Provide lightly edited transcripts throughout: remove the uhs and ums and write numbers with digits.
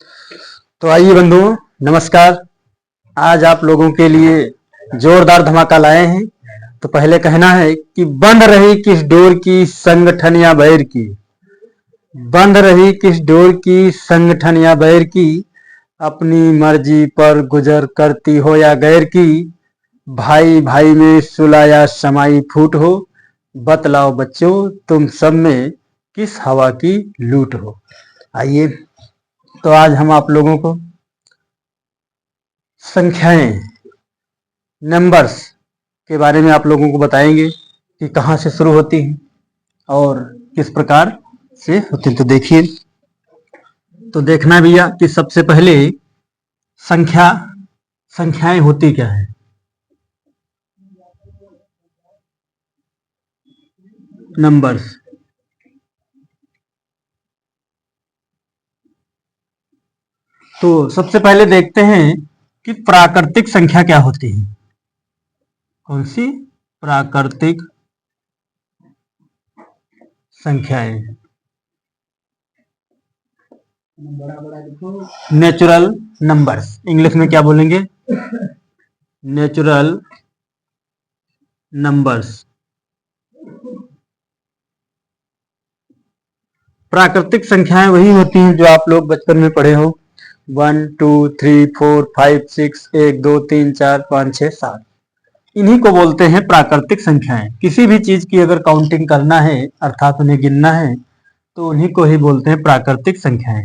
तो आइए बंधुओं, नमस्कार। आज आप लोगों के लिए जोरदार धमाका लाए हैं। तो पहले कहना है कि बंद रही किस डोर की संगठन या बैर की, बंद रही किस डोर की संगठन या बैर की, अपनी मर्जी पर गुजर करती हो या गैर की, भाई भाई में सुलह या समाई फूट हो, बतलाओ बच्चों तुम सब में किस हवा की लूट हो। आइए, तो आज हम आप लोगों को संख्याएं, नंबर्स के बारे में आप लोगों को बताएंगे कि कहाँ से शुरू होती हैं और किस प्रकार से होती हैं। तो देखिए, तो देखना भैया कि सबसे पहले संख्याएं होती क्या है। नंबर्स, तो सबसे पहले देखते हैं कि प्राकृतिक संख्या क्या होती है। कौन सी? प्राकृतिक संख्याएं। नेचुरल नंबर्स, इंग्लिश में क्या बोलेंगे? Natural numbers. प्राकृतिक संख्याएं वही होती हैं जो आप लोग बचपन में पढ़े हो। 1 2 3 4 5 6, 1 2 3 4 5 6 7, इन्हीं को बोलते हैं प्राकृतिक संख्याएं। किसी भी चीज की अगर काउंटिंग करना है, अर्थात उन्हें गिनना है, तो उन्हीं को ही बोलते हैं प्राकृतिक संख्याएं।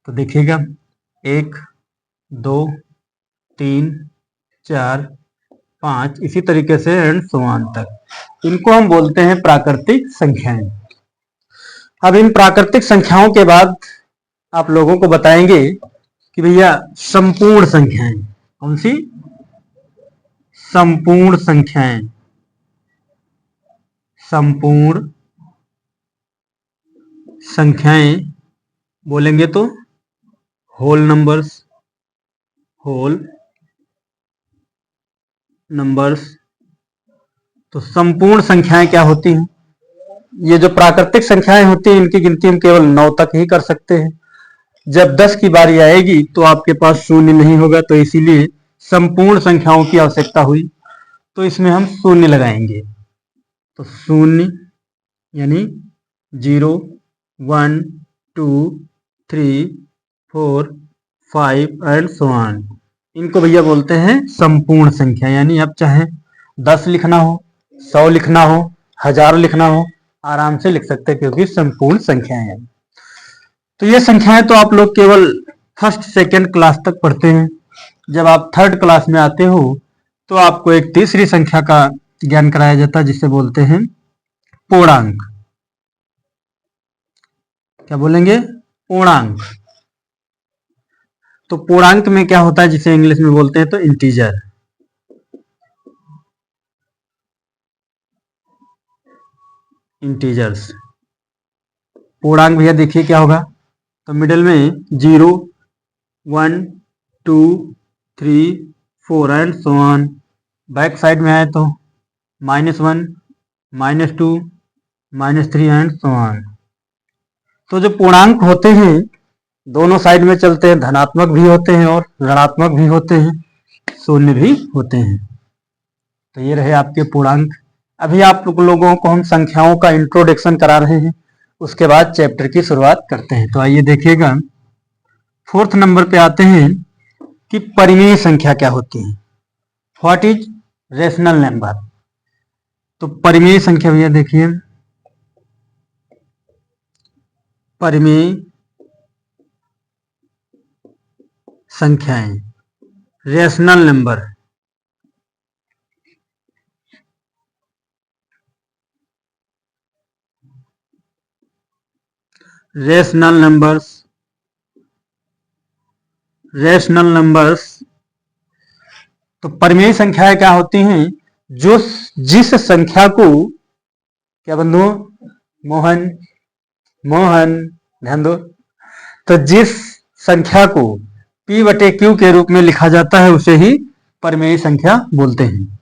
तो देखिएगा, 1 2 3 4 5, इसी तरीके से एंड सो ऑन तक, इनको हम बोलते हैं प्राकृतिक संख्याएं। अब इन प्राकृतिक संख्याओं के बाद आप लोगों को बताएंगे कि भैया संपूर्ण संख्याएं। कौन सी? संपूर्ण संख्याएं। संपूर्ण संख्याएं बोलेंगे तो होल नंबर्स, होल नंबर्स। तो संपूर्ण संख्याएं क्या होती हैं? ये जो प्राकृतिक संख्याएं होती हैं, इनकी गिनती हम केवल 9 तक ही कर सकते हैं। जब 10 की बारी आएगी तो आपके पास शून्य नहीं होगा, तो इसीलिए संपूर्ण संख्याओं की आवश्यकता हुई, तो इसमें हम शून्य लगाएंगे। तो शून्य यानी 0 1 2 3 4 5 एंड सो ऑन, इनको भैया बोलते हैं संपूर्ण संख्या। यानी आप चाहे 10 लिखना हो, 100 लिखना हो, 1000 लिखना हो, आराम से लिख सकते हैं, क्योंकि संपूर्ण संख्याएं हैं। तो ये संख्याएं तो आप लोग केवल फर्स्ट सेकेंड क्लास तक पढ़ते हैं। जब आप थर्ड क्लास में आते हो तो आपको एक तीसरी संख्या का ज्ञान कराया जाता है, जिसे बोलते हैं पूर्णांक। क्या बोलेंगे? पूर्णांक। तो पूर्णांक में क्या होता है, जिसे इंग्लिश में बोलते हैं तो इंटीजर। इंटीजर्स। पूर्णांक भैया देखिए क्या होगा, तो मिडिल में 0 1 2 3 4 and so on. Back side में आए तो -1 -2 -3 एंड सो ऑन। तो जो पूर्णांक होते हैं दोनों साइड में चलते हैं, धनात्मक भी होते हैं और ऋणात्मक भी होते हैं, शून्य भी होते हैं। तो ये रहे आपके पूर्णांक। अभी आप लोगों को हम संख्याओं का इंट्रोडक्शन करा रहे हैं, उसके बाद चैप्टर की शुरुआत करते हैं। तो आइए देखिएगा, 4th नंबर पे आते हैं कि परिमेय संख्या क्या होती है। What is rational number. तो परिमेय संख्या भैया देखिए, परिमेय संख्याएं, rational number. Rational numbers, rational numbers. तो परिमेय संख्याएं क्या होती हैं? जो जिस संख्या को, क्या बंधुओं? मोहन, मोहन, ध्यान दो। तो जिस संख्या को P/Q के रूप में लिखा जाता है उसे ही परिमेय संख्या बोलते हैं।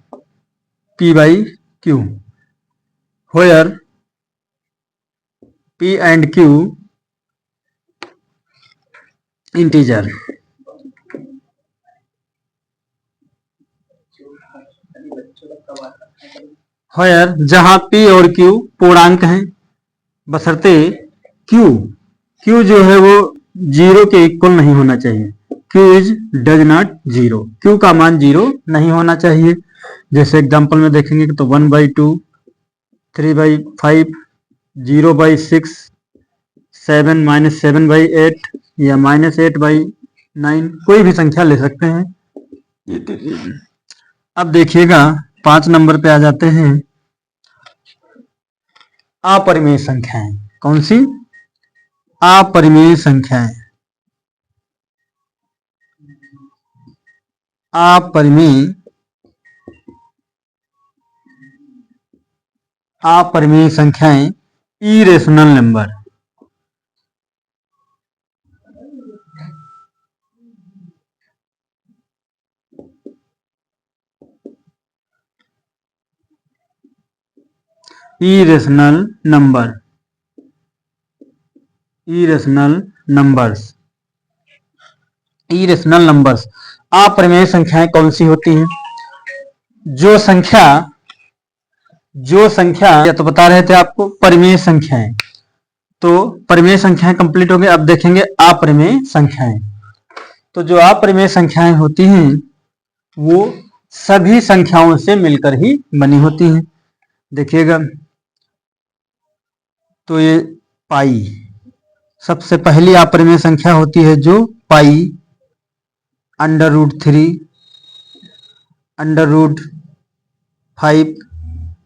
P/Q, where P and Q integer. Where जहां P और Q पूर्णांक हैं, बशर्ते Q जो है वो 0 के इक्वल नहीं होना चाहिए। Q is does not 0, Q का मान 0 नहीं होना चाहिए। जैसे एग्जांपल में देखेंगे तो 1/2, 3/5, 0/6, 7 -7/8 या -8/9, कोई भी संख्या ले सकते हैं। अब देखिएगा 5 नंबर पे आ जाते हैं अपरिमेय संख्याएं। कौन सी? अपरिमेय संख्याएं। अपरिमेय संख्याएं इरेशनल नंबर। Irrational numbers. अपरिमेय संख्याएं कौन सी होती हैं? जो संख्या या तो बता रहे थे आपको परिमेय संख्याएं, तो परिमेय संख्याएं कंप्लीट हो गए। अब देखेंगे अपरिमेय संख्याएं। तो जो अपरिमेय संख्याएं होती हैं वो सभी संख्याओं से मिलकर ही बनी होती हैं। देखिएगा तो ये पाई सबसे पहली अपरिमेय संख्या होती है, जो पाई, √3, √5,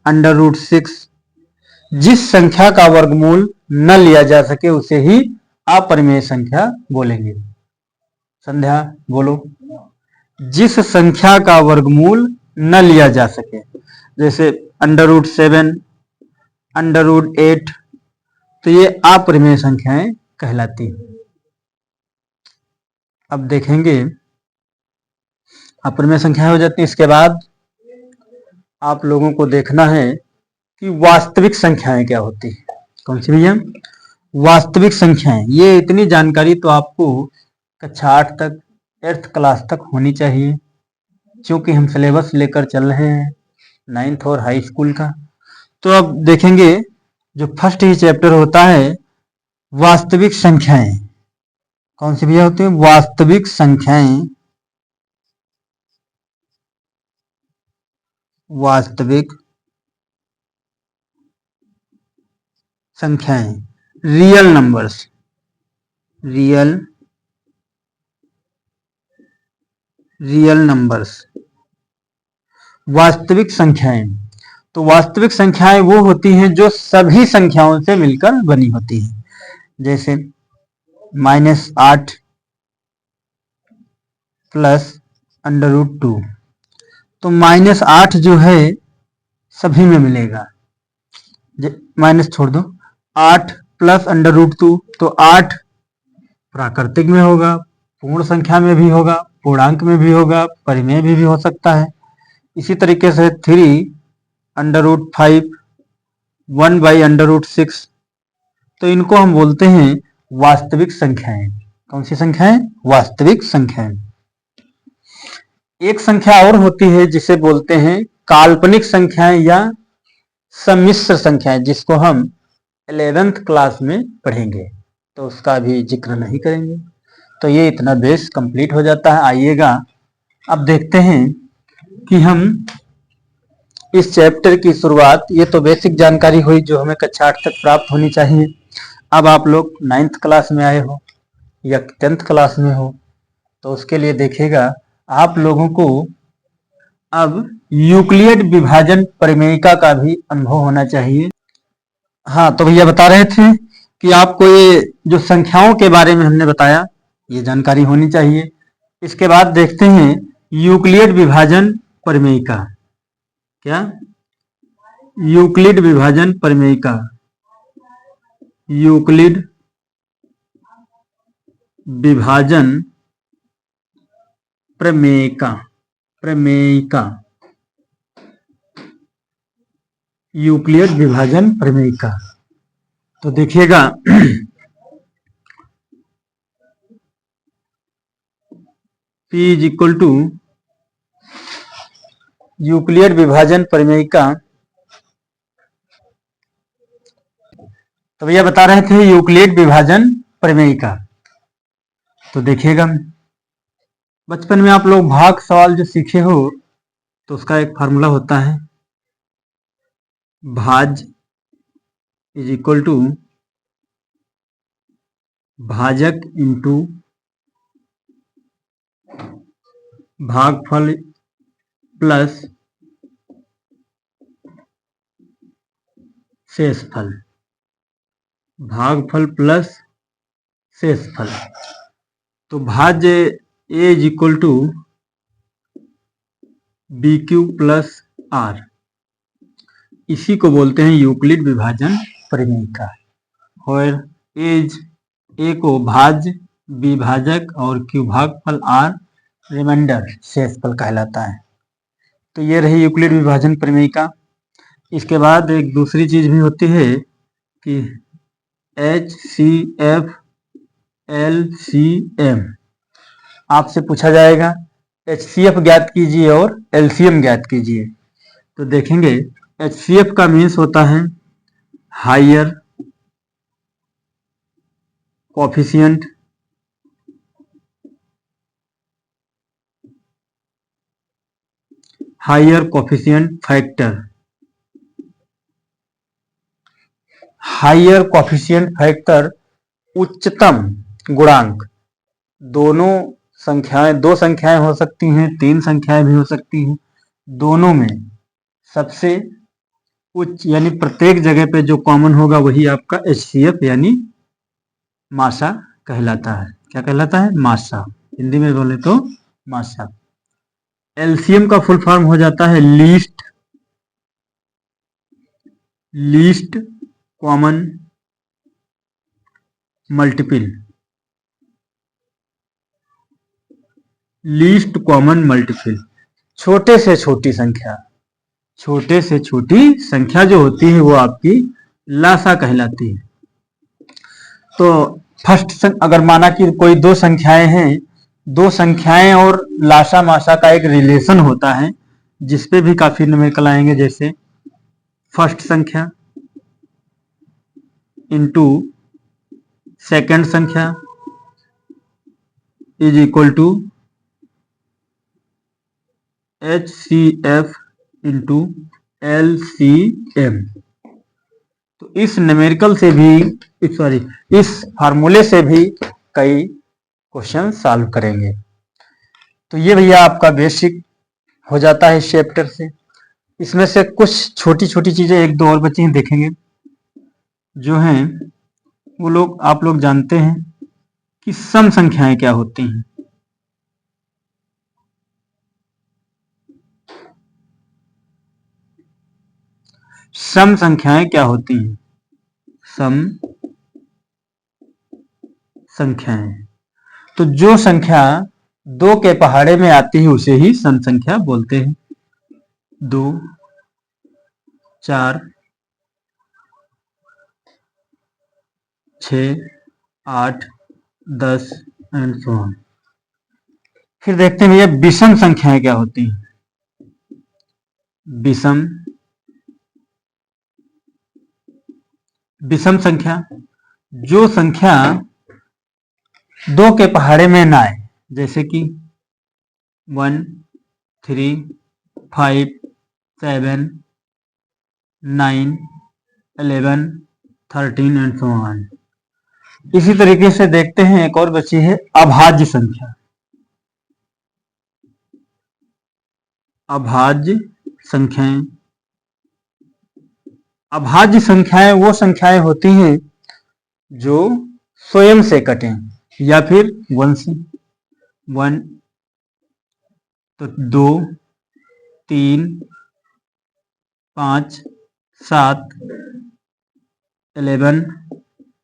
√6, जिस संख्या का वर्गमूल न लिया जा सके उसे ही अपरिमेय संख्या बोलेंगे। संध्या बोलो। जिस संख्या का वर्गमूल न लिया जा सके, जैसे √7, √8, तो ये अपरिमेय संख्याएं कहलाती हैं। अब देखेंगे अपरिमेय संख्याएं हो जाती हैं। इसके बाद आप लोगों को देखना है कि वास्तविक संख्याएं क्या होती है। कौन सी भैया? वास्तविक संख्याएं। ये इतनी जानकारी तो आपको कक्षा 8 तक, 8th क्लास तक होनी चाहिए, क्योंकि हम सिलेबस लेकर चल रहे हैं 9th और हाई स्कूल का। तो अब देखेंगे जो फर्स्ट ही चैप्टर होता है वास्तविक संख्याएं। कौन सी भैया होती हैं? वास्तविक संख्याएं। वास्तविक संख्याएं, रियल नंबर्स। रियल नंबर्स, वास्तविक संख्याएं। तो वास्तविक संख्याएं वो होती हैं जो सभी संख्याओं से मिलकर बनी होती हैं। जैसे -8 प्लस √2, तो -8 जो है सभी में मिलेगा। माइनस छोड़ दो, 8 प्लस √2, तो 8 प्राकृतिक में होगा, पूर्ण संख्या में भी होगा, पूर्णांक में भी होगा, परिमेय भी हो सकता है। इसी तरीके से 3 √5, 1/√6, तो इनको हम बोलते हैं वास्तविक संख्याएं। कौन सी संख्याएं? वास्तविक संख्याएं। एक संख्या और होती है जिसे बोलते हैं काल्पनिक संख्याएं या सम्मिश्र संख्याएं, जिसको हम 11th क्लास में पढ़ेंगे, तो उसका भी जिक्र नहीं करेंगे। तो ये इतना बेस कंप्लीट हो जाता है। आइएगा अब देखते हैं कि हम इस चैप्टर की शुरुआत, ये तो बेसिक जानकारी हुई जो हमें कक्षा 8 तक प्राप्त होनी चाहिए। अब आप लोग 9th क्लास में आए हो या 10th क्लास में हो, तो उसके लिए देखिएगा आप लोगों को अब यूक्लिड विभाजन परिमेयिका का भी अनुभव होना चाहिए। हाँ, तो भैया बता रहे थे कि आपको ये जो संख्याओं के बारे में हमने बताया, ये जानकारी होनी चाहिए। इसके बाद देखते हैं यूक्लिड विभाजन परिमेयिका। क्या? यूक्लिड विभाजन परिमेयिका। यूक्लिड विभाजन प्रमेयिका। यूक्लिड विभाजन प्रमेयिका। तो देखिएगा P is equal to Euclid विभाजन प्रमेय का। तो भैया बता रहे थे यूक्लिड विभाजन प्रमेय का। तो देखिएगा, बचपन में आप लोग भाग सवाल जो सीखे हो तो उसका एक फार्मूला होता है, भाज इज इक्वल टू भाजक इंटू भागफल प्लस शेषफल, भागफल प्लस शेषफल। तो भाज्य A is equal to B Q plus R, इसी को बोलते हैं यूक्लिड विभाजन प्रमेय का। और ए को भाज्य, बी भाजक और क्यू भागफल, आर रिमाइंडर शेषफल कहलाता है। तो ये रही यूक्लिड विभाजन प्रमेय का। इसके बाद एक दूसरी चीज भी होती है कि HCF LCM, आपसे पूछा जाएगा HCF ज्ञात कीजिए और LCM ज्ञात कीजिए। तो देखेंगे HCF का मीन्स होता है higher coefficient, higher coefficient factor, higher coefficient factor उच्चतम गुणांक। दोनों संख्याएं, दो संख्याएं हो सकती हैं, तीन संख्याएं भी हो सकती हैं, दोनों में सबसे उच्च यानी प्रत्येक जगह पे जो कॉमन होगा वही आपका HCF यानी मासा कहलाता है। क्या कहलाता है? मासा। हिंदी में बोले तो मासा। LCM का फुल फॉर्म हो जाता है least common multiple, least common multiple. छोटे से छोटी संख्या, छोटे से छोटी संख्या जो होती है वो आपकी लासा कहलाती है। तो फर्स्ट अगर माना कि कोई दो संख्याएं हैं, दो संख्याएं और लासा मासा का एक रिलेशन होता है जिसपे भी काफी न्यूमेरिकल आएंगे, जैसे फर्स्ट संख्या इंटू सेकेंड संख्या is equal to HCF into LCM। तो इस न्यूमेरिकल से भी, इस फार्मूले से भी कई क्वेश्चन सॉल्व करेंगे। तो ये भैया आपका बेसिक हो जाता है इस चैप्टर से। इसमें से कुछ छोटी छोटी चीजें एक दो और बची हैं, देखेंगे जो हैं वो लोग आप लोग जानते हैं कि सम संख्याएं क्या होती हैं। सम संख्याएं क्या होती हैं? सम संख्याएं, तो जो संख्या दो के पहाड़े में आती है उसे ही सम संख्या बोलते हैं। 2, 4, 6, 8, 10 एंड सो ऑन। फिर देखते हैं भैया विषम संख्याएं क्या होती हैं। विषम, विषम संख्या जो संख्या दो के पहाड़े में ना आए, जैसे कि 1, 3, 5, 7, 9, 11, 13 एंड सो ऑन। इसी तरीके से देखते हैं एक और बची है अभाज्य संख्या। अभाज्य संख्याएं, अभाज्य संख्याएं वो संख्याएं होती हैं जो स्वयं से कटें या फिर 1 से। 1 तो 2, 3, 5, 7, 11,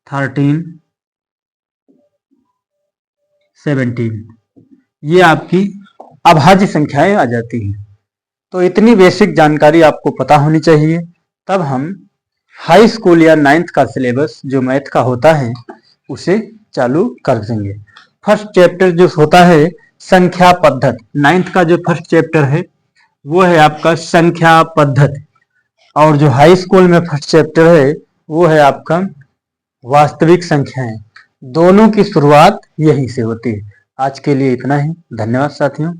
13, 17, ये आपकी अभाज्य संख्याएं आ जाती हैं। तो इतनी बेसिक जानकारी आपको पता होनी चाहिए, तब हम हाई स्कूल या 9th का सिलेबस जो मैथ का होता है उसे चालू कर देंगे। फर्स्ट चैप्टर जो होता है संख्या पद्धति। 9th का जो फर्स्ट चैप्टर है वो है आपका संख्या पद्धति, और जो हाई स्कूल में फर्स्ट चैप्टर है वो है आपका वास्तविक संख्याएं। दोनों की शुरुआत यहीं से होती है। आज के लिए इतना ही। धन्यवाद साथियों।